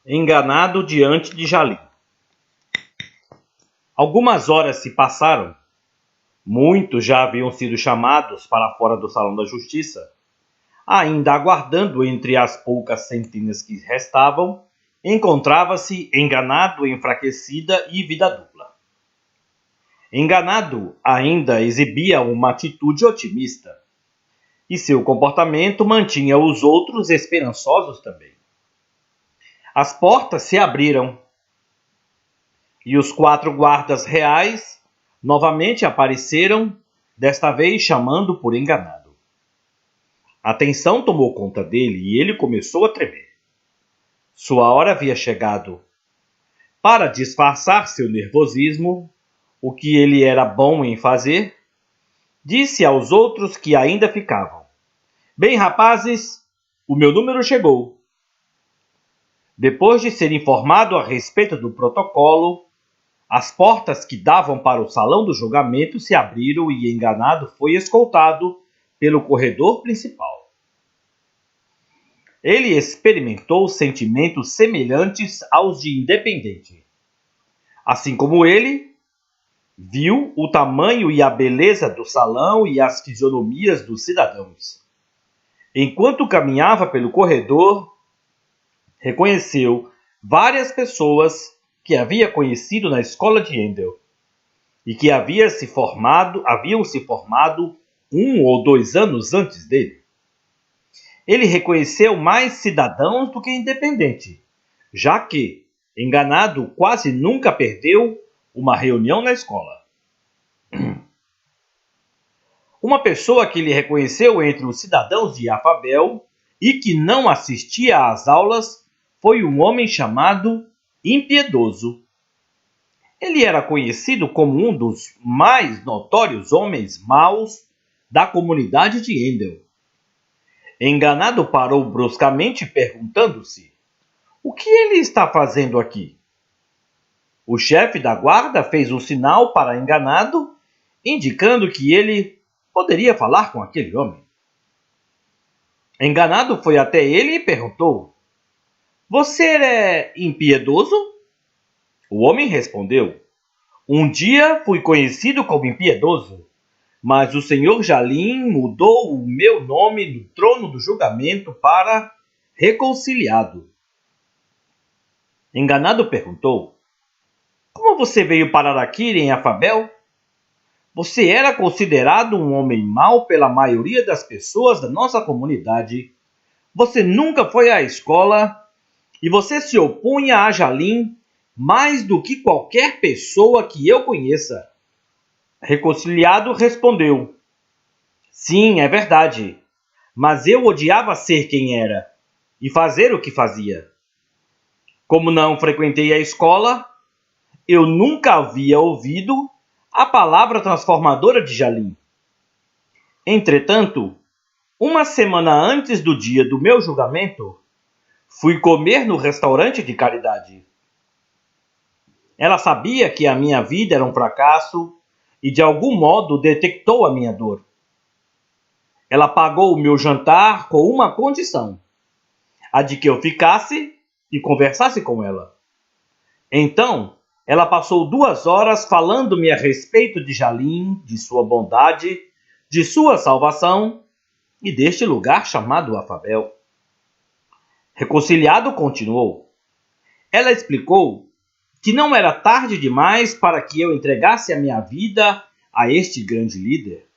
Enganado diante de Jalim. Algumas horas se passaram. Muitos já haviam sido chamados para fora do salão da justiça. Ainda aguardando entre as poucas centenas que restavam, encontrava-se Enganado, Enfraquecida e Vida Dupla. Enganado ainda exibia uma atitude otimista, e seu comportamento mantinha os outros esperançosos também. As portas se abriram, e os 4 guardas reais novamente apareceram, desta vez chamando por Enganado. A tensão tomou conta dele e ele começou a tremer. Sua hora havia chegado. Para disfarçar seu nervosismo, o que ele era bom em fazer, disse aos outros que ainda ficavam: "Bem, rapazes, o meu número chegou." Depois de ser informado a respeito do protocolo, as portas que davam para o salão do julgamento se abriram e Enganado foi escoltado pelo corredor principal. Ele experimentou sentimentos semelhantes aos de Independente. Assim como ele, viu o tamanho e a beleza do salão e as fisionomias dos cidadãos. Enquanto caminhava pelo corredor, reconheceu várias pessoas que havia conhecido na escola de Endel e que haviam se formado 1 ou 2 anos antes dele. Ele reconheceu mais cidadãos do que Independente, já que Enganado quase nunca perdeu uma reunião na escola. Uma pessoa que ele reconheceu entre os cidadãos de Afabel e que não assistia às aulas foi um homem chamado Impiedoso. Ele era conhecido como um dos mais notórios homens maus da comunidade de Endel. Enganado parou bruscamente, perguntando-se: "O que ele está fazendo aqui?" O chefe da guarda fez um sinal para Enganado, indicando que ele poderia falar com aquele homem. Enganado foi até ele e perguntou: "Você é impiedoso?" O homem respondeu: "Um dia fui conhecido como impiedoso, mas o senhor Jalim mudou o meu nome no trono do julgamento para Reconciliado." Enganado perguntou: "Como você veio parar aqui em Afabel? Você era considerado um homem mau pela maioria das pessoas da nossa comunidade. Você nunca foi à escola e você se opunha a Jalim mais do que qualquer pessoa que eu conheça." Reconciliado respondeu: "Sim, é verdade, mas eu odiava ser quem era e fazer o que fazia. Como não frequentei a escola, eu nunca havia ouvido a palavra transformadora de Jalim. Entretanto, uma semana antes do dia do meu julgamento, fui comer no restaurante de caridade. Ela sabia que a minha vida era um fracasso e de algum modo detectou a minha dor. Ela pagou o meu jantar com uma condição: a de que eu ficasse e conversasse com ela. Então, ela passou 2 horas falando-me a respeito de Jalim, de sua bondade, de sua salvação e deste lugar chamado Afabel." Reconciliado continuou: "Ela explicou que não era tarde demais para que eu entregasse a minha vida a este grande líder.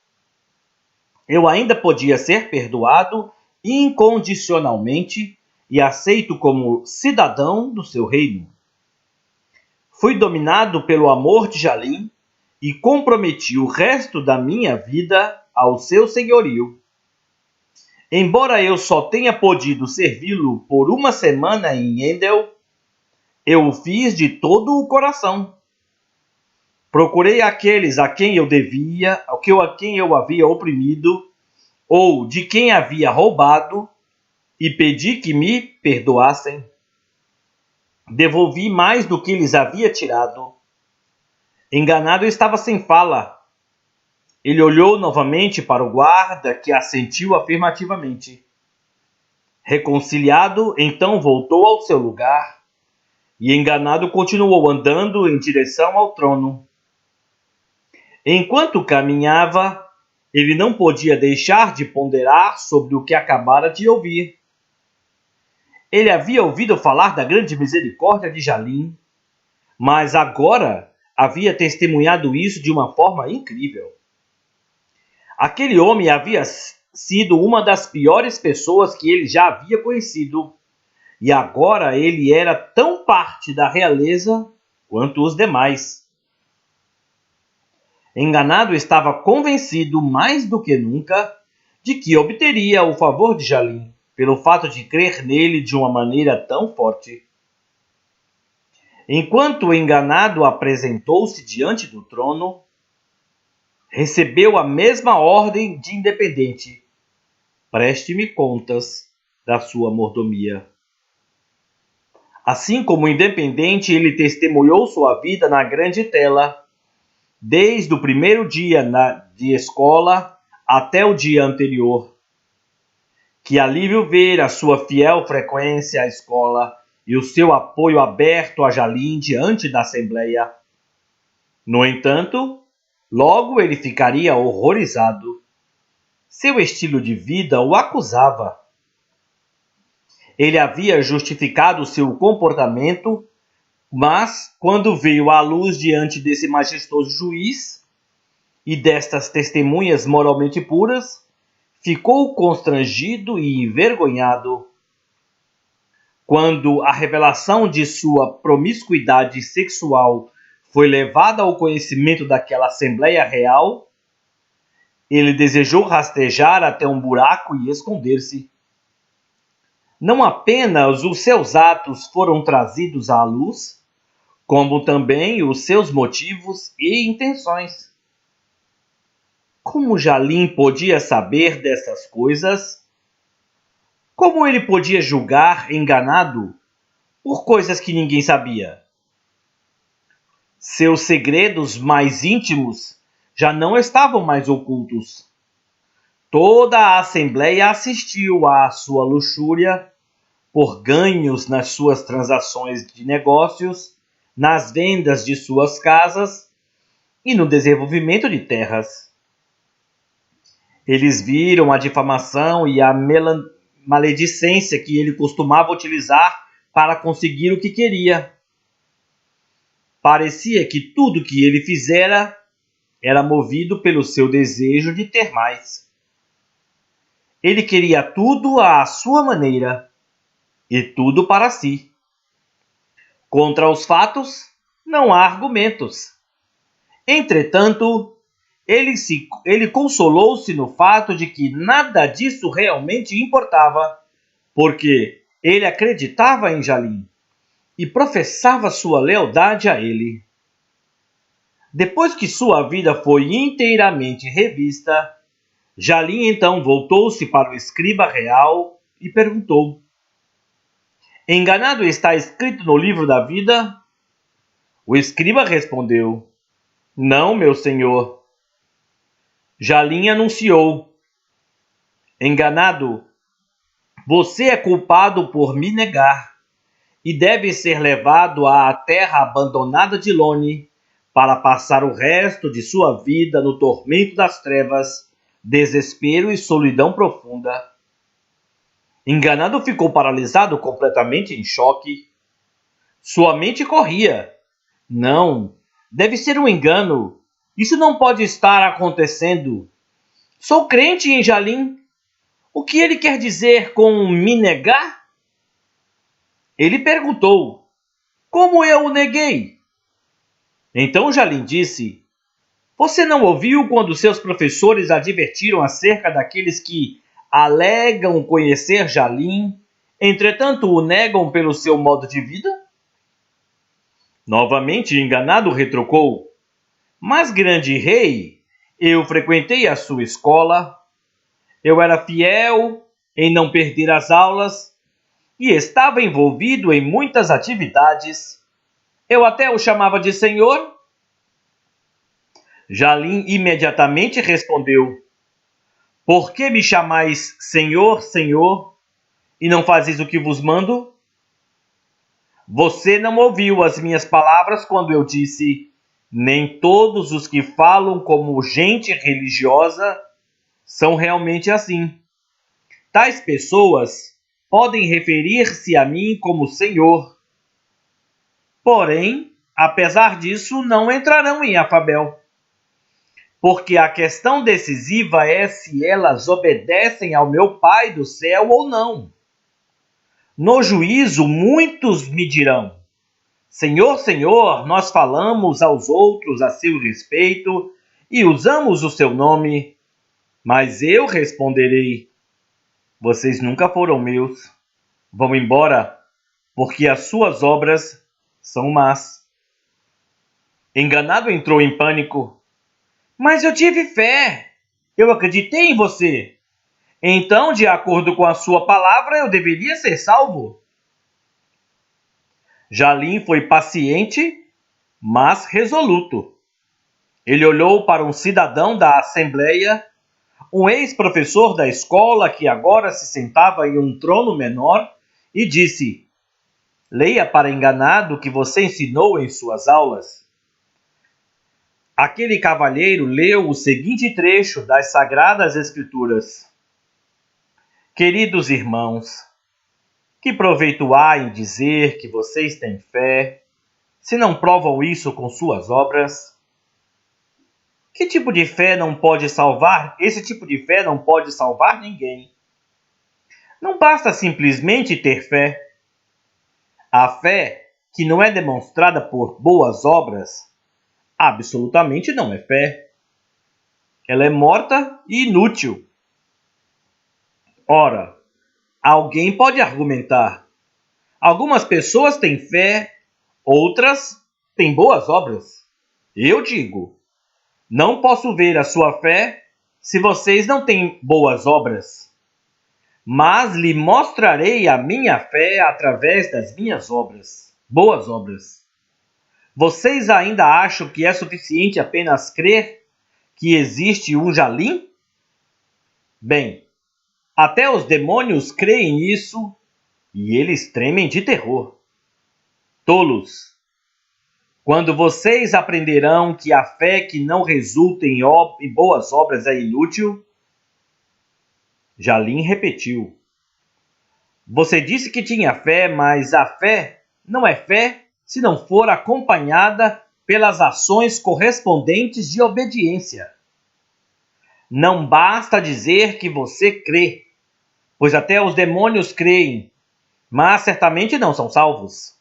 Eu ainda podia ser perdoado incondicionalmente e aceito como cidadão do seu reino. Fui dominado pelo amor de Jalim e comprometi o resto da minha vida ao seu senhorio. Embora eu só tenha podido servi-lo por 1 semana em Endel, eu o fiz de todo o coração. Procurei aqueles a quem eu devia, a quem eu havia oprimido, ou de quem havia roubado, e pedi que me perdoassem. Devolvi mais do que lhes havia tirado." Enganado estava sem fala. Ele olhou novamente para o guarda, que assentiu afirmativamente. Reconciliado, então voltou ao seu lugar e Enganado continuou andando em direção ao trono. Enquanto caminhava, ele não podia deixar de ponderar sobre o que acabara de ouvir. Ele havia ouvido falar da grande misericórdia de Jalim, mas agora havia testemunhado isso de uma forma incrível. Aquele homem havia sido uma das piores pessoas que ele já havia conhecido, e agora ele era tão parte da realeza quanto os demais. Enganado estava convencido mais do que nunca de que obteria o favor de Jalim, pelo fato de crer nele de uma maneira tão forte. Enquanto o Enganado apresentou-se diante do trono, recebeu a mesma ordem de independente: preste-me contas da sua mordomia. Assim como independente, ele testemunhou sua vida na grande tela, desde o primeiro dia de escola até o dia anterior. Que alívio ver a sua fiel frequência à escola e o seu apoio aberto a Jalim diante da Assembleia. No entanto, logo ele ficaria horrorizado. Seu estilo de vida o acusava. Ele havia justificado seu comportamento, mas, quando veio à luz diante desse majestoso juiz e destas testemunhas moralmente puras, ficou constrangido e envergonhado. Quando a revelação de sua promiscuidade sexual foi levada ao conhecimento daquela Assembleia Real, ele desejou rastejar até um buraco e esconder-se. Não apenas os seus atos foram trazidos à luz, como também os seus motivos e intenções. Como Jalim podia saber dessas coisas? Como ele podia julgar Enganado por coisas que ninguém sabia? Seus segredos mais íntimos já não estavam mais ocultos. Toda a Assembleia assistiu à sua luxúria por ganhos nas suas transações de negócios, nas vendas de suas casas e no desenvolvimento de terras. Eles viram a difamação e a maledicência que ele costumava utilizar para conseguir o que queria. Parecia que tudo que ele fizera era movido pelo seu desejo de ter mais. Ele queria tudo à sua maneira e tudo para si. Contra os fatos, não há argumentos. Entretanto, ele consolou-se no fato de que nada disso realmente importava, porque ele acreditava em Jalim e professava sua lealdade a ele. Depois que sua vida foi inteiramente revista, Jalim então voltou-se para o escriba real e perguntou: Enganado está escrito no livro da vida? O escriba respondeu: Não, meu senhor. Jalim anunciou: Enganado, você é culpado por me negar e deve ser levado à terra abandonada de Loni para passar o resto de sua vida no tormento das trevas, desespero e solidão profunda. Enganado ficou paralisado, completamente em choque. Sua mente corria. Não, deve ser um engano. Isso não pode estar acontecendo. Sou crente em Jalim. O que ele quer dizer com me negar? Ele perguntou: Como eu o neguei? Então Jalim disse: Você não ouviu quando seus professores advertiram acerca daqueles que alegam conhecer Jalim, entretanto o negam pelo seu modo de vida? Novamente Enganado retrucou: Mas, grande rei, eu frequentei a sua escola, eu era fiel em não perder as aulas e estava envolvido em muitas atividades. Eu até o chamava de senhor. Jalim imediatamente respondeu: Por que me chamais senhor, senhor, e não fazes o que vos mando? Você não ouviu as minhas palavras quando eu disse: nem todos os que falam como gente religiosa são realmente assim. Tais pessoas podem referir-se a mim como Senhor. Porém, apesar disso, não entrarão em Afabel. Porque a questão decisiva é se elas obedecem ao meu Pai do céu ou não. No juízo, muitos me dirão: Senhor, Senhor, nós falamos aos outros a seu respeito e usamos o seu nome. Mas eu responderei: vocês nunca foram meus. Vão embora, porque as suas obras são más. Enganado entrou em pânico. Mas eu tive fé. Eu acreditei em você. Então, de acordo com a sua palavra, eu deveria ser salvo. Jalim foi paciente, mas resoluto. Ele olhou para um cidadão da Assembleia, um ex-professor da escola que agora se sentava em um trono menor, e disse: leia para enganado o que você ensinou em suas aulas. Aquele cavalheiro leu o seguinte trecho das Sagradas Escrituras: queridos irmãos, que proveito há em dizer que vocês têm fé, se não provam isso com suas obras? Que tipo de fé não pode salvar? Esse tipo de fé não pode salvar ninguém. Não basta simplesmente ter fé. A fé que não é demonstrada por boas obras, absolutamente não é fé. Ela é morta e inútil. Ora, alguém pode argumentar: algumas pessoas têm fé, outras têm boas obras. Eu digo: não posso ver a sua fé se vocês não têm boas obras. Mas lhe mostrarei a minha fé através das minhas obras, boas obras. Vocês ainda acham que é suficiente apenas crer que existe um Jalim? Bem, até os demônios creem nisso e eles tremem de terror. Tolos! Quando vocês aprenderão que a fé que não resulta em boas obras é inútil, Jalim repetiu: você disse que tinha fé, mas a fé não é fé se não for acompanhada pelas ações correspondentes de obediência. Não basta dizer que você crê, pois até os demônios creem, mas certamente não são salvos.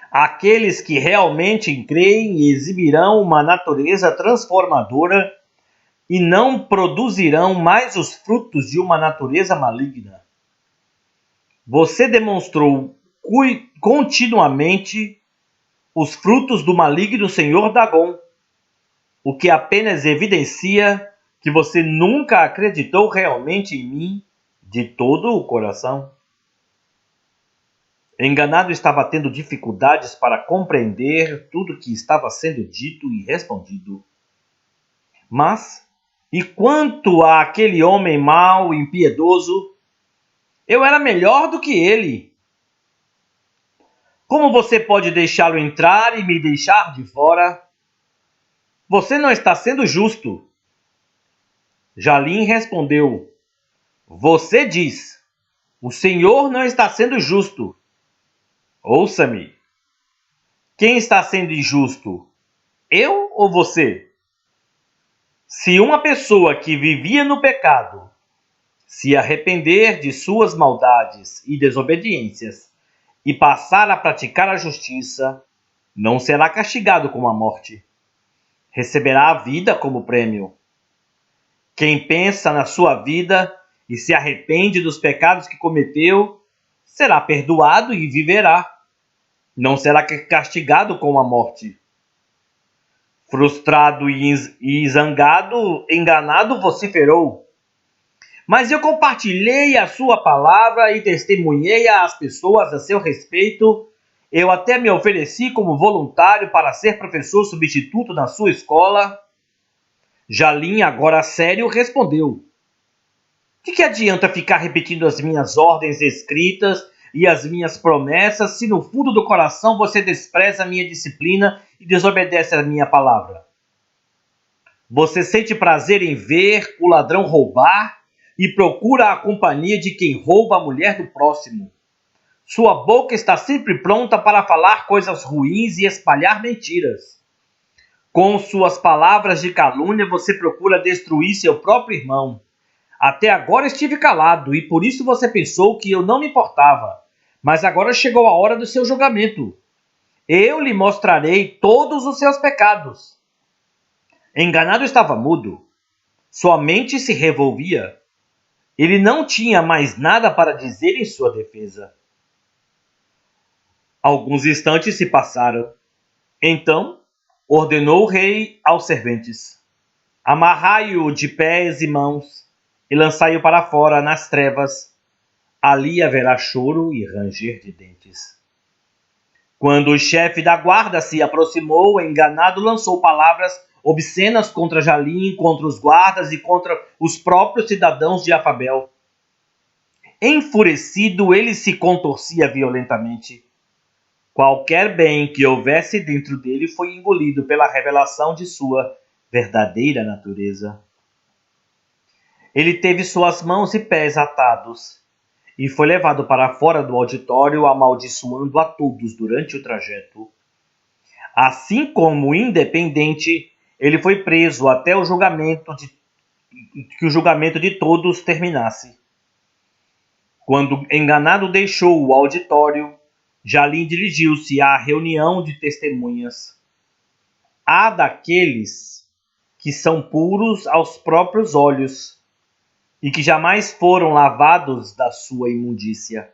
Aqueles que realmente creem exibirão uma natureza transformadora e não produzirão mais os frutos de uma natureza maligna. Você demonstrou continuamente os frutos do maligno Senhor Dagon, o que apenas evidencia que você nunca acreditou realmente em mim de todo o coração. Enganado estava tendo dificuldades para compreender tudo que estava sendo dito e respondido. Mas, e quanto àquele homem mau e impiedoso, eu era melhor do que ele. Como você pode deixá-lo entrar e me deixar de fora? Você não está sendo justo. Jalim respondeu: você diz, o Senhor não está sendo justo. Ouça-me. Quem está sendo injusto? Eu ou você? Se uma pessoa que vivia no pecado se arrepender de suas maldades e desobediências e passar a praticar a justiça, não será castigado com a morte. Receberá a vida como prêmio. Quem pensa na sua vida e se arrepende dos pecados que cometeu, será perdoado e viverá. Não será castigado com a morte. Frustrado e zangado, enganado vociferou: mas eu compartilhei a sua palavra e testemunhei às pessoas a seu respeito. Eu até me ofereci como voluntário para ser professor substituto na sua escola. Jalim, agora sério, respondeu: de que adianta ficar repetindo as minhas ordens escritas, e as minhas promessas, se no fundo do coração você despreza a minha disciplina e desobedece a minha palavra? Você sente prazer em ver o ladrão roubar e procura a companhia de quem rouba a mulher do próximo. Sua boca está sempre pronta para falar coisas ruins e espalhar mentiras. Com suas palavras de calúnia você procura destruir seu próprio irmão. Até agora estive calado e por isso você pensou que eu não me importava. Mas agora chegou a hora do seu julgamento. Eu lhe mostrarei todos os seus pecados. Enganado estava mudo. Sua mente se revolvia. Ele não tinha mais nada para dizer em sua defesa. Alguns instantes se passaram. Então, ordenou o rei aos serventes: amarrai-o de pés e mãos e lançai-o para fora nas trevas. Ali haverá choro e ranger de dentes. Quando o chefe da guarda se aproximou, enganado lançou palavras obscenas contra Jalim, contra os guardas e contra os próprios cidadãos de Afabel. Enfurecido, ele se contorcia violentamente. Qualquer bem que houvesse dentro dele foi engolido pela revelação de sua verdadeira natureza. Ele teve suas mãos e pés atados e foi levado para fora do auditório, amaldiçoando a todos durante o trajeto. Assim como independente, ele foi preso até que o julgamento de todos terminasse. Quando enganado deixou o auditório, Jalim dirigiu-se à reunião de testemunhas. Há daqueles que são puros aos próprios olhos e que jamais foram lavados da sua imundícia.